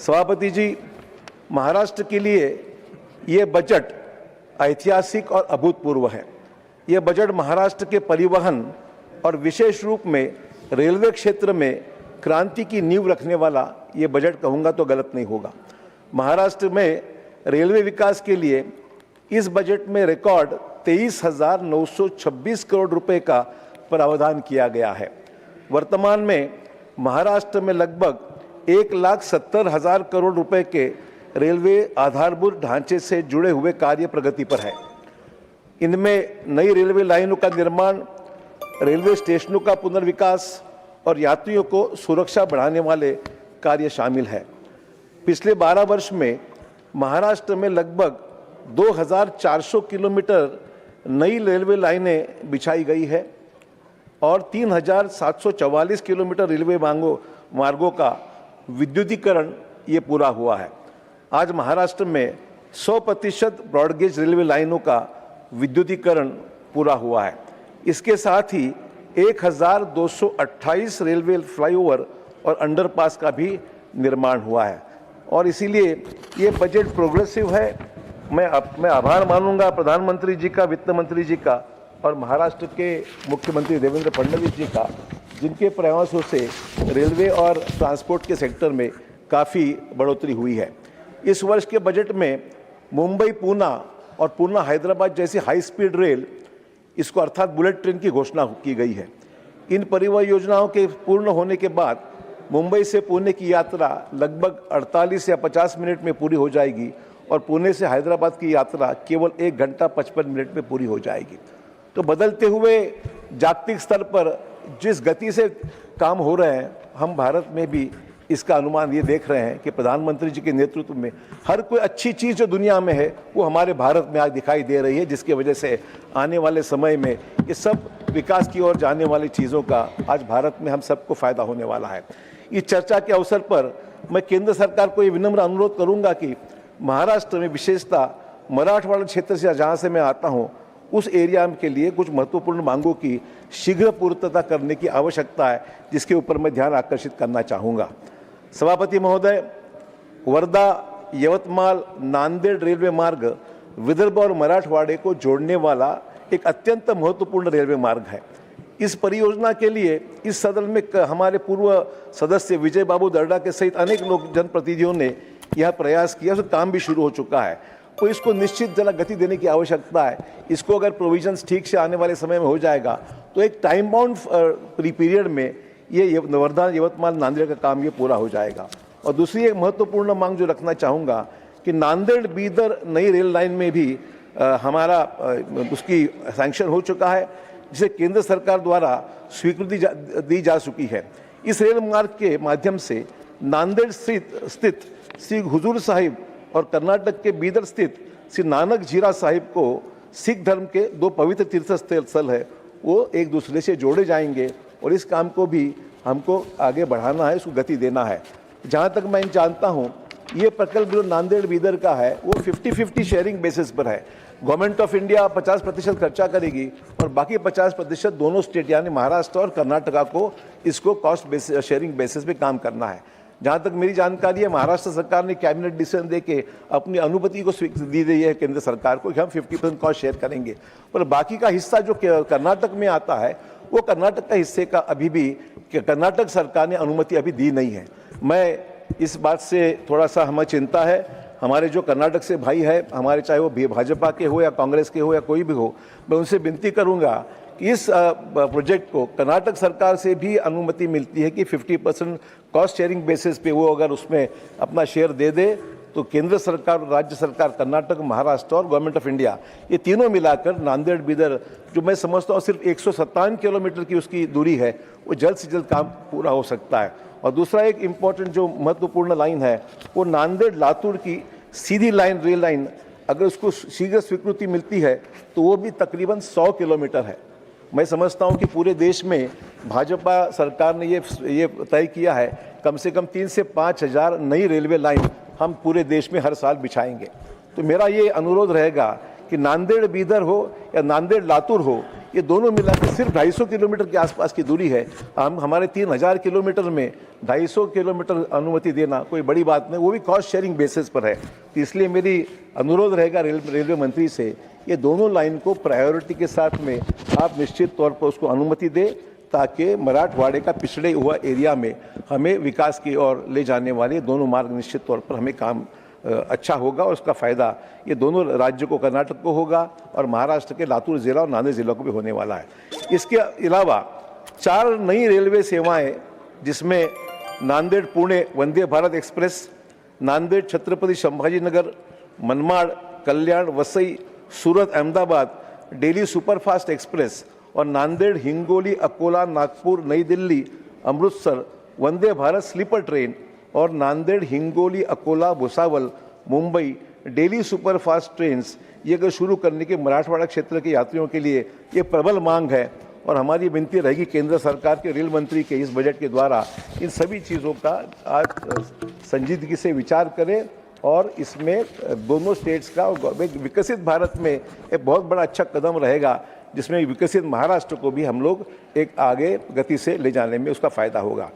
सभापति जी, महाराष्ट्र के लिए ये बजट ऐतिहासिक और अभूतपूर्व है। ये बजट महाराष्ट्र के परिवहन और विशेष रूप में रेलवे क्षेत्र में क्रांति की नींव रखने वाला ये बजट कहूँगा तो गलत नहीं होगा। महाराष्ट्र में रेलवे विकास के लिए इस बजट में रिकॉर्ड 23,926 करोड़ रुपए का प्रावधान किया गया है। वर्तमान में महाराष्ट्र में लगभग 1,70,000 करोड़ रुपए के रेलवे आधारभूत ढांचे से जुड़े हुए कार्य प्रगति पर है। इनमें नई रेलवे लाइनों का निर्माण, रेलवे स्टेशनों का पुनर्विकास और यात्रियों को सुरक्षा बढ़ाने वाले कार्य शामिल है। पिछले 12 वर्ष में महाराष्ट्र में लगभग 2,400 किलोमीटर नई रेलवे लाइनें बिछाई गई है और 3,744 किलोमीटर रेलवे मार्गों का विद्युतीकरण ये पूरा हुआ है। आज महाराष्ट्र में 100% ब्रॉडगेज रेलवे लाइनों का विद्युतीकरण पूरा हुआ है। इसके साथ ही 1,228 रेलवे फ्लाईओवर और अंडरपास का भी निर्माण हुआ है और इसीलिए ये बजट प्रोग्रेसिव है। मैं आभार मानूंगा प्रधानमंत्री जी का, वित्त मंत्री जी का और महाराष्ट्र के मुख्यमंत्री देवेंद्र फडणवीस जी का, जिनके प्रयासों से रेलवे और ट्रांसपोर्ट के सेक्टर में काफ़ी बढ़ोतरी हुई है। इस वर्ष के बजट में मुंबई पूना और पूना हैदराबाद जैसी हाई स्पीड रेल, इसको अर्थात बुलेट ट्रेन की घोषणा की गई है। इन परिवहन योजनाओं के पूर्ण होने के बाद मुंबई से पुणे की यात्रा लगभग 48 या 50 मिनट में पूरी हो जाएगी और पुणे से हैदराबाद की यात्रा केवल 1 घंटा 55 मिनट में पूरी हो जाएगी। तो बदलते हुए जागतिक स्तर पर जिस गति से काम हो रहे हैं, हम भारत में भी इसका अनुमान ये देख रहे हैं कि प्रधानमंत्री जी के नेतृत्व में हर कोई अच्छी चीज़ जो दुनिया में है वो हमारे भारत में आज दिखाई दे रही है, जिसकी वजह से आने वाले समय में ये सब विकास की ओर जाने वाली चीज़ों का आज भारत में हम सबको फ़ायदा होने वाला है। इस चर्चा के अवसर पर मैं केंद्र सरकार को ये विनम्र अनुरोध करूंगा कि महाराष्ट्र में विशेषतः मराठवाड़ा क्षेत्र से जहाँ से मैं आता हूँ, उस एरिया के लिए कुछ महत्वपूर्ण मांगों की शीघ्र पूर्तता करने की आवश्यकता है, जिसके ऊपर मैं ध्यान आकर्षित करना चाहूँगा। सभापति महोदय, वर्धा यवतमाल नांदेड़ रेलवे मार्ग विदर्भ और मराठवाड़े को जोड़ने वाला एक अत्यंत महत्वपूर्ण रेलवे मार्ग है। इस परियोजना के लिए इस सदन में हमारे पूर्व सदस्य विजय बाबू दर्डा के सहित अनेक लोग जनप्रतिनिधियों ने यह प्रयास किया, तो काम भी शुरू हो चुका है। तो इसको निश्चित जरा गति देने की आवश्यकता है। इसको अगर प्रोविजंस ठीक से आने वाले समय में हो जाएगा तो एक टाइम बाउंड पीरियड में ये वर्धा यवतमाल नांदेड़ का काम ये पूरा हो जाएगा। और दूसरी एक महत्वपूर्ण मांग जो रखना चाहूँगा कि नांदेड़ बीदर नई रेल लाइन में भी हमारा उसकी सैंक्शन हो चुका है, जिसे केंद्र सरकार द्वारा स्वीकृति दी जा चुकी है। इस रेल मार्ग के माध्यम से नांदेड़ स्थित श्री हुजूर साहिब और कर्नाटक के बीदर स्थित श्री नानक झीरा साहिब को सिख धर्म के 2 पवित्र तीर्थ स्थल है, वो एक दूसरे से जोड़े जाएंगे और इस काम को भी हमको आगे बढ़ाना है, उसको गति देना है। जहाँ तक मैं जानता हूँ, ये प्रकल्प जो नांदेड़ बीदर का है वो 50-50 शेयरिंग बेसिस पर है। गवर्नमेंट ऑफ इंडिया 50% खर्चा करेगी और बाकी 50% दोनों स्टेट यानी महाराष्ट्र और कर्नाटका को इसको कॉस्ट शेयरिंग बेसिस पे काम करना है। जहाँ तक मेरी जानकारी है, महाराष्ट्र सरकार ने कैबिनेट डिसीजन दे के अपनी अनुमति को दी गई है केंद्र सरकार को कि हम 50% कॉस्ट शेयर करेंगे, पर बाकी का हिस्सा जो कर्नाटक में आता है वो कर्नाटक का हिस्से का अभी भी कर्नाटक सरकार ने अनुमति अभी दी नहीं है। मैं इस बात से थोड़ा सा हमें चिंता है। हमारे जो कर्नाटक से भाई है, हमारे चाहे वो भाजपा के हो या कांग्रेस के हो या कोई भी हो, मैं उनसे विनती करूंगा कि इस प्रोजेक्ट को कर्नाटक सरकार से भी अनुमति मिलती है कि 50% कॉस्ट शेयरिंग बेसिस पे वो अगर उसमें अपना शेयर दे दे तो केंद्र सरकार, राज्य सरकार, कर्नाटक, महाराष्ट्र और गवर्नमेंट ऑफ इंडिया, ये तीनों मिलाकर नांदेड़ बीदर, जो मैं समझता हूँ सिर्फ 157 किलोमीटर की उसकी दूरी है, वो जल्द से जल्द काम पूरा हो सकता है। और दूसरा एक इम्पॉर्टेंट जो महत्वपूर्ण लाइन है वो नांदेड़ लातूर की सीधी लाइन, रेल लाइन, अगर उसको शीघ्र स्वीकृति मिलती है तो वो भी तकरीबन 100 किलोमीटर है। मैं समझता हूं कि पूरे देश में भाजपा सरकार ने ये तय किया है कम से कम 3 से 5 हज़ार नई रेलवे लाइन हम पूरे देश में हर साल बिछाएंगे। तो मेरा ये अनुरोध रहेगा कि नांदेड़ बीदर हो या नांदेड़ लातूर हो, ये दोनों मिलाकर सिर्फ 250 किलोमीटर के आसपास की दूरी है। हम हमारे 3000 किलोमीटर में 250 किलोमीटर अनुमति देना कोई बड़ी बात नहीं, वो भी कॉस्ट शेयरिंग बेसिस पर है। तो इसलिए मेरी अनुरोध रहेगा रेलवे मंत्री से, ये दोनों लाइन को प्रायोरिटी के साथ में आप निश्चित तौर पर उसको अनुमति दें, ताकि मराठवाड़े का पिछड़े हुआ एरिया में हमें विकास की ओर ले जाने वाले दोनों मार्ग निश्चित तौर पर हमें काम अच्छा होगा, और उसका फ़ायदा ये दोनों राज्यों को, कर्नाटक को होगा और महाराष्ट्र के लातूर जिला और नांदेड़ जिला को भी होने वाला है। इसके अलावा 4 नई रेलवे सेवाएं, जिसमें नांदेड़ पुणे वंदे भारत एक्सप्रेस, नांदेड़ छत्रपति संभाजीनगर, मनमाड़, कल्याण, वसई, सूरत, अहमदाबाद डेली सुपरफास्ट एक्सप्रेस और नांदेड़, हिंगोली, अकोला, नागपुर, नई दिल्ली, अमृतसर वंदे भारत स्लीपर ट्रेन और Nanded, Hingoli, Akola, Bhusawal, Mumbai daily superfast trains, ये अगर शुरू करने के मराठवाड़ा क्षेत्र के यात्रियों के लिए ये प्रबल मांग है। और हमारी विनती रहेगी केंद्र सरकार के रेल मंत्री के इस बजट के द्वारा इन सभी चीज़ों का आज संजीदगी से विचार करें, और इसमें दोनों स्टेट्स का विकसित भारत में एक बहुत बड़ा अच्छा कदम रहेगा, जिसमें विकसित महाराष्ट्र को भी हम लोग एक आगे गति से ले जाने में उसका फ़ायदा होगा।